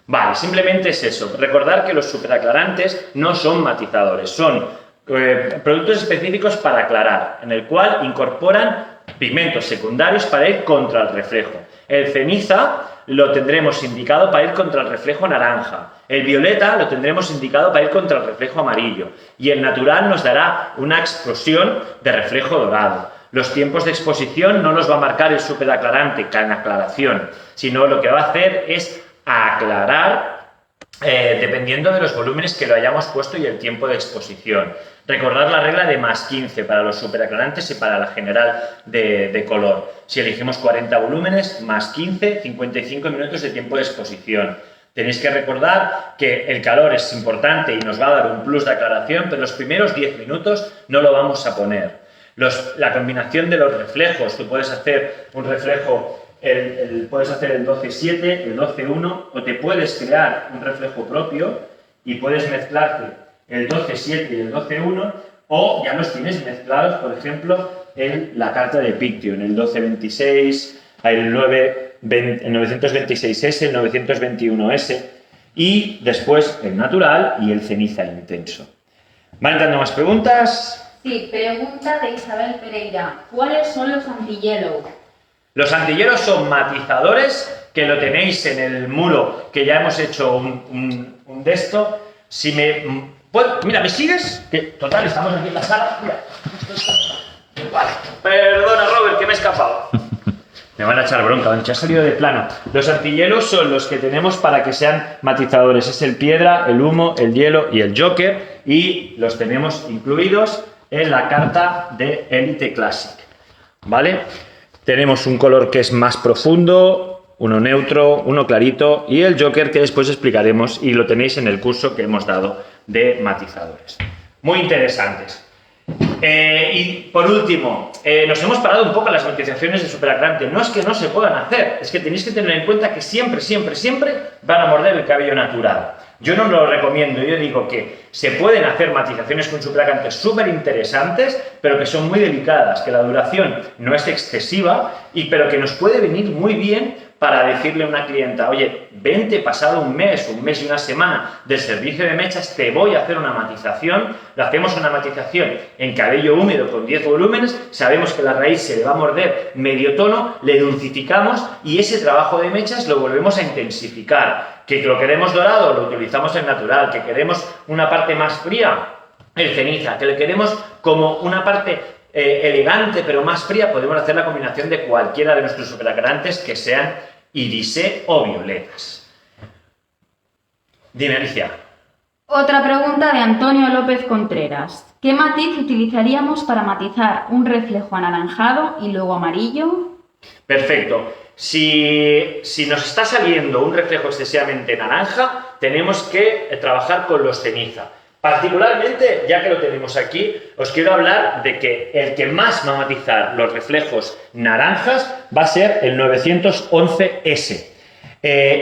Vale, simplemente es eso. Recordar que los superaclarantes no son matizadores, son productos específicos para aclarar, en el cual incorporan pigmentos secundarios para ir contra el reflejo. El ceniza lo tendremos indicado para ir contra el reflejo naranja. El violeta lo tendremos indicado para ir contra el reflejo amarillo. Y el natural nos dará una explosión de reflejo dorado. Los tiempos de exposición no los va a marcar el superaclarante en aclaración, sino lo que va a hacer es aclarar dependiendo de los volúmenes que lo hayamos puesto y el tiempo de exposición. Recordad la regla de +15 para los superaclarantes y para la general de color. Si elegimos 40 volúmenes, +15, 55 minutos de tiempo de exposición. Tenéis que recordar que el calor es importante y nos va a dar un plus de aclaración, pero los primeros 10 minutos no lo vamos a poner. La combinación de los reflejos, tú puedes hacer un reflejo, puedes hacer el 12-7, el 12-1, o te puedes crear un reflejo propio y puedes mezclarte el 12-7 y el 12-1, o ya los tienes mezclados, por ejemplo, en la carta de Piction, el 12-26, el 926S, el 921S, y después el natural y el ceniza intenso. ¿Van entrando más preguntas? Sí, pregunta de Isabel Pereira. ¿Cuáles son los anti-yellow? Los anti-yellow son matizadores que lo tenéis en el muro, que ya hemos hecho un de esto. Si me... Mira, ¿me sigues? Que, total, estamos aquí en la sala. Mira, vale. Perdona, Robert, que me he escapado. Me van a echar bronca, ya ha salido de plano. Los antihielos son los que tenemos para que sean matizadores. Es el piedra, el humo, el hielo y el Joker. Y los tenemos incluidos en la carta de Elite Classic. ¿Vale? Tenemos un color que es más profundo, uno neutro, uno clarito y el Joker que después explicaremos y lo tenéis en el curso que hemos dado de matizadores. Muy interesantes. Y por último, nos hemos parado un poco en las matizaciones de superaclarante. No es que no se puedan hacer, es que tenéis que tener en cuenta que siempre van a morder el cabello natural. Yo no lo recomiendo, yo digo que se pueden hacer matizaciones con superaclarantes súper interesantes, pero que son muy delicadas, que la duración no es excesiva, pero que nos puede venir muy bien para decirle a una clienta, oye, vente pasado un mes y una semana del servicio de mechas, te voy a hacer una matización, le hacemos una matización en cabello húmedo con 10 volúmenes, sabemos que la raíz se le va a morder medio tono, le dulcificamos y ese trabajo de mechas lo volvemos a intensificar. Que lo queremos dorado, lo utilizamos en natural, que queremos una parte más fría, el ceniza, que le queremos como una parte elegante pero más fría, podemos hacer la combinación de cualquiera de nuestros superaclarantes que sean irisé o violetas. Dime, Alicia. Otra pregunta de Antonio López Contreras. ¿Qué matiz utilizaríamos para matizar un reflejo anaranjado y luego amarillo? Perfecto. Si nos está saliendo un reflejo excesivamente naranja, tenemos que trabajar con los ceniza. Particularmente, ya que lo tenemos aquí, os quiero hablar de que el que más va a matizar los reflejos naranjas va a ser el 911S.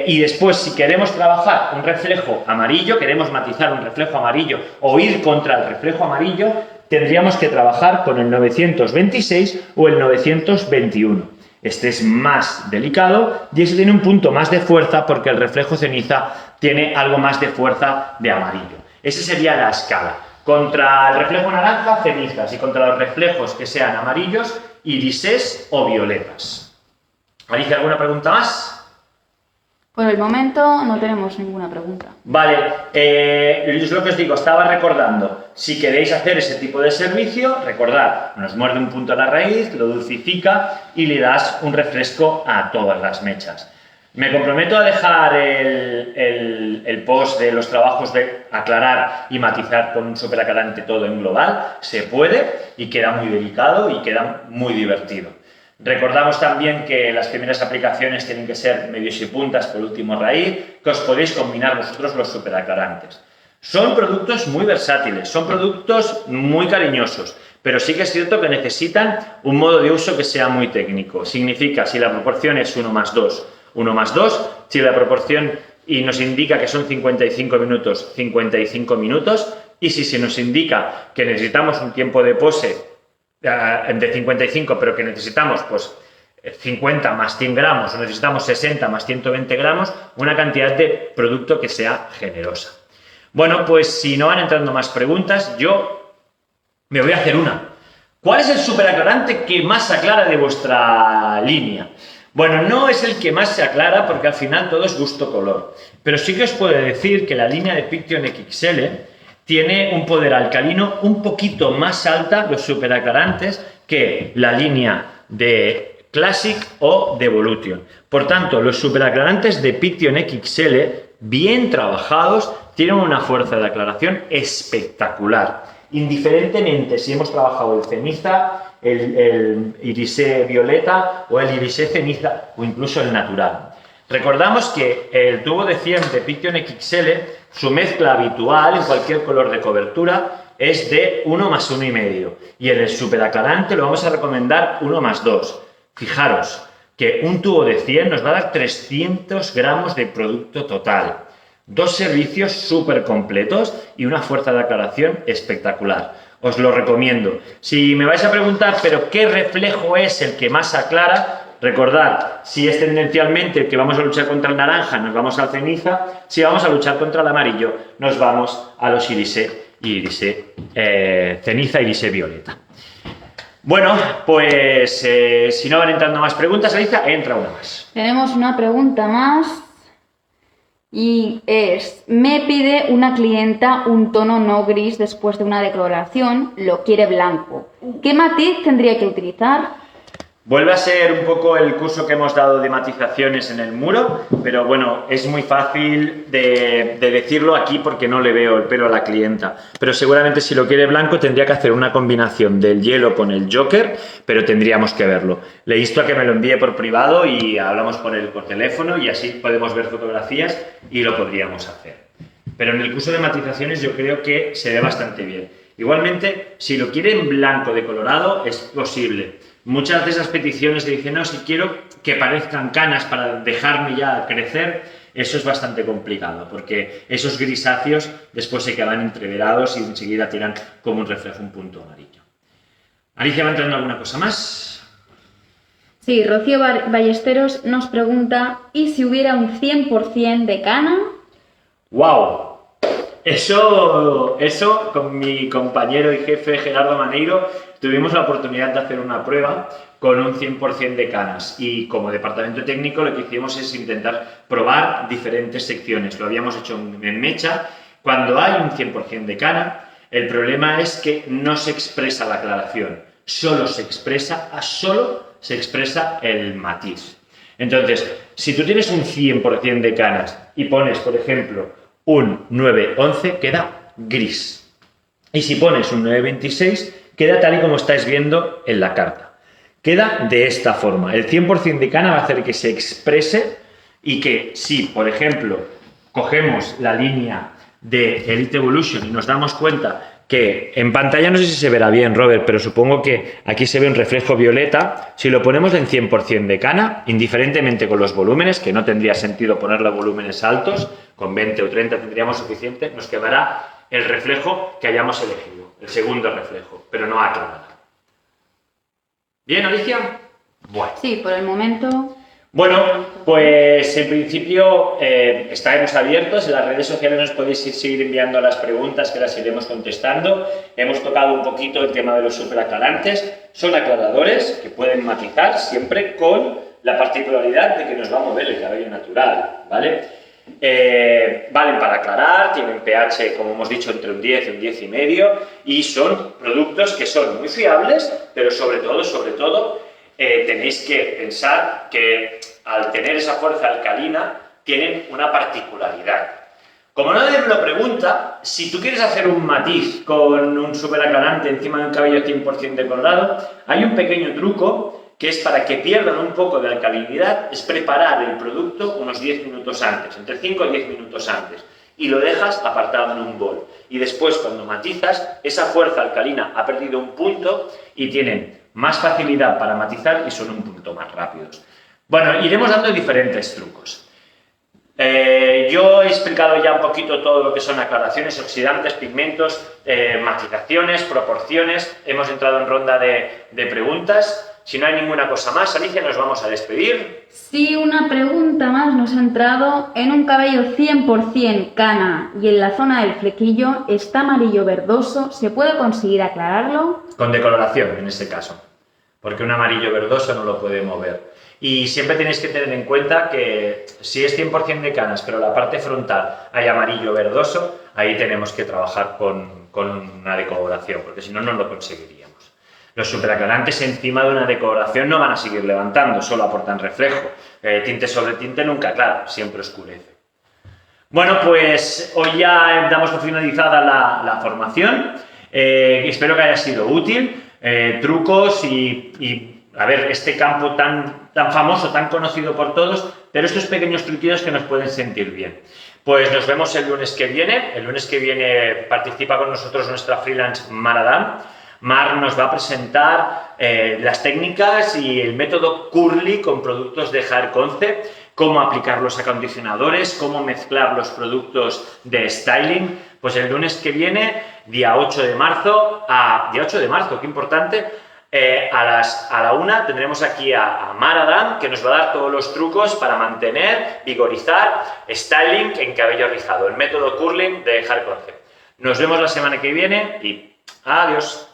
Y después, si queremos trabajar un reflejo amarillo, queremos matizar un reflejo amarillo o ir contra el reflejo amarillo, tendríamos que trabajar con el 926 o el 921. Este es más delicado y ese tiene un punto más de fuerza porque el reflejo ceniza tiene algo más de fuerza de amarillo. Esa sería la escala. Contra el reflejo naranja, cenizas, y contra los reflejos que sean amarillos, irisés o violetas. ¿Alicia, alguna pregunta más? Por el momento no tenemos ninguna pregunta. Vale, es lo que os digo, estaba recordando, si queréis hacer ese tipo de servicio, recordad, nos muerde un punto a la raíz, lo dulcifica y le das un refresco a todas las mechas. Me comprometo a dejar el post de los trabajos de aclarar y matizar con un superaclarante todo en global. Se puede y queda muy delicado y queda muy divertido. Recordamos también que las primeras aplicaciones tienen que ser medios y puntas por último raíz, que os podéis combinar vosotros los superaclarantes. Son productos muy versátiles, son productos muy cariñosos, pero sí que es cierto que necesitan un modo de uso que sea muy técnico. Significa, si la proporción es 1+2, 1+2, si la proporción y nos indica que son 55 minutos, 55 minutos, y si se nos indica que necesitamos un tiempo de pose de 55, pero que necesitamos pues 50 más 100 gramos, o necesitamos 60 más 120 gramos, una cantidad de producto que sea generosa. Bueno, pues si no van entrando más preguntas, yo me voy a hacer una. ¿Cuál es el superaclarante que más aclara de vuestra línea? Bueno, no es el que más se aclara porque al final todo es gusto color, pero sí que os puedo decir que la línea de Piction XL tiene un poder alcalino un poquito más alta, los superaclarantes, que la línea de Classic o de Evolution. Por tanto, los superaclarantes de Piction XL, bien trabajados, tienen una fuerza de aclaración espectacular. Indiferentemente si hemos trabajado el ceniza, el irisé violeta o el irisé ceniza o incluso el natural. Recordamos que el tubo de 100 de Piction XL, su mezcla habitual en cualquier color de cobertura es de 1 más 1,5 y en el superaclarante lo vamos a recomendar 1 más 2. Fijaros que un tubo de 100 nos va a dar 300 gramos de producto total. 2 servicios súper completos y una fuerza de aclaración espectacular. Os lo recomiendo. Si me vais a preguntar, ¿pero qué reflejo es el que más aclara? Recordad, si es tendencialmente que vamos a luchar contra el naranja, nos vamos al ceniza. Si vamos a luchar contra el amarillo, nos vamos a los irisé y irisé ceniza, irisé violeta. Bueno, pues si no van entrando más preguntas, Alicia, entra una más. Tenemos una pregunta más. Y es, me pide una clienta un tono no gris después de una decoloración, lo quiere blanco. ¿Qué matiz tendría que utilizar? Vuelve a ser un poco el curso que hemos dado de matizaciones en el muro, pero bueno, es muy fácil de decirlo aquí porque no le veo el pelo a la clienta. Pero seguramente si lo quiere blanco tendría que hacer una combinación del hielo con el Joker, pero tendríamos que verlo. Le insto a que me lo envíe por privado y hablamos por teléfono y así podemos ver fotografías y lo podríamos hacer. Pero en el curso de matizaciones yo creo que se ve bastante bien. Igualmente, si lo quiere en blanco decolorado, es posible. Muchas de esas peticiones de dicen, no, si quiero que parezcan canas para dejarme ya crecer, eso es bastante complicado, porque esos grisáceos después se quedan entreverados y enseguida tiran como un reflejo un punto amarillo. Alicia, ¿va entrando alguna cosa más? Sí, Rocío Ballesteros nos pregunta, ¿y si hubiera un 100% de cana? ¡Wow! Eso con mi compañero y jefe Gerardo Maneiro tuvimos la oportunidad de hacer una prueba con un 100% de canas y como departamento técnico lo que hicimos es intentar probar diferentes secciones. Lo habíamos hecho en mecha. Cuando hay un 100% de cana, el problema es que no se expresa la aclaración, solo se expresa el matiz. Entonces, si tú tienes un 100% de canas y pones, por ejemplo, un 911 queda gris. Y si pones un 926 queda tal y como estáis viendo en la carta. Queda de esta forma. El 100% de cana va a hacer que se exprese y que si, por ejemplo, cogemos la línea de Elite Evolution y nos damos cuenta que en pantalla no sé si se verá bien, Robert, pero supongo que aquí se ve un reflejo violeta. Si lo ponemos en 100% de cana, indiferentemente con los volúmenes, que no tendría sentido ponerle volúmenes altos, con 20 o 30 tendríamos suficiente, nos quedará el reflejo que hayamos elegido, el segundo reflejo, pero no aclarado. ¿Bien, Alicia? Bueno. Sí, por el momento... Bueno, pues en principio estaremos abiertos, en las redes sociales nos podéis seguir enviando las preguntas que las iremos contestando. Hemos tocado un poquito el tema de los superaclarantes. Son aclaradores que pueden matizar siempre con la particularidad de que nos va a mover el cabello natural, ¿vale? Valen para aclarar, tienen pH, como hemos dicho, entre un 10 y un 10,5 y son productos que son muy fiables, pero sobre todo, tenéis que pensar que al tener esa fuerza alcalina tienen una particularidad. Como nadie me lo pregunta, si tú quieres hacer un matiz con un superaclarante encima de un cabello 100% decolorado, hay un pequeño truco que es para que pierdan un poco de alcalinidad, es preparar el producto unos 10 minutos antes, entre 5 y 10 minutos antes, y lo dejas apartado en un bol. Y después, cuando matizas, esa fuerza alcalina ha perdido un punto y tienen más facilidad para matizar y son un punto más rápidos. Bueno, iremos dando diferentes trucos. Yo he explicado ya un poquito todo lo que son aclaraciones, oxidantes, pigmentos, matizaciones, proporciones. Hemos entrado en ronda de preguntas. Si no hay ninguna cosa más, Alicia, nos vamos a despedir. Si una pregunta más nos ha entrado, en un cabello 100% cana y en la zona del flequillo está amarillo verdoso, ¿se puede conseguir aclararlo? Con decoloración, en este caso, porque un amarillo verdoso no lo puede mover. Y siempre tenéis que tener en cuenta que si es 100% de canas, pero la parte frontal hay amarillo verdoso, ahí tenemos que trabajar con una decoloración, porque si no, no lo conseguiríamos. Los superaclarantes encima de una decoloración no van a seguir levantando, solo aportan reflejo. Tinte sobre tinte nunca, claro, siempre oscurece. Bueno, pues hoy ya damos por finalizada la formación. Espero que haya sido útil. Trucos y a ver, este campo tan famoso, tan conocido por todos, pero estos pequeños truquillos que nos pueden sentir bien. Pues nos vemos el lunes que viene. El lunes que viene participa con nosotros nuestra freelance Mar Adam. Mar nos va a presentar las técnicas y el método Curly con productos de Hair Concept, cómo aplicar los acondicionadores, cómo mezclar los productos de styling. Pues el lunes que viene, día 8 de marzo, qué importante, a la 1 tendremos aquí a Mar Adam, que nos va a dar todos los trucos para mantener, vigorizar, styling en cabello rizado, el método curling de Hair Concept. Nos vemos la semana que viene y adiós.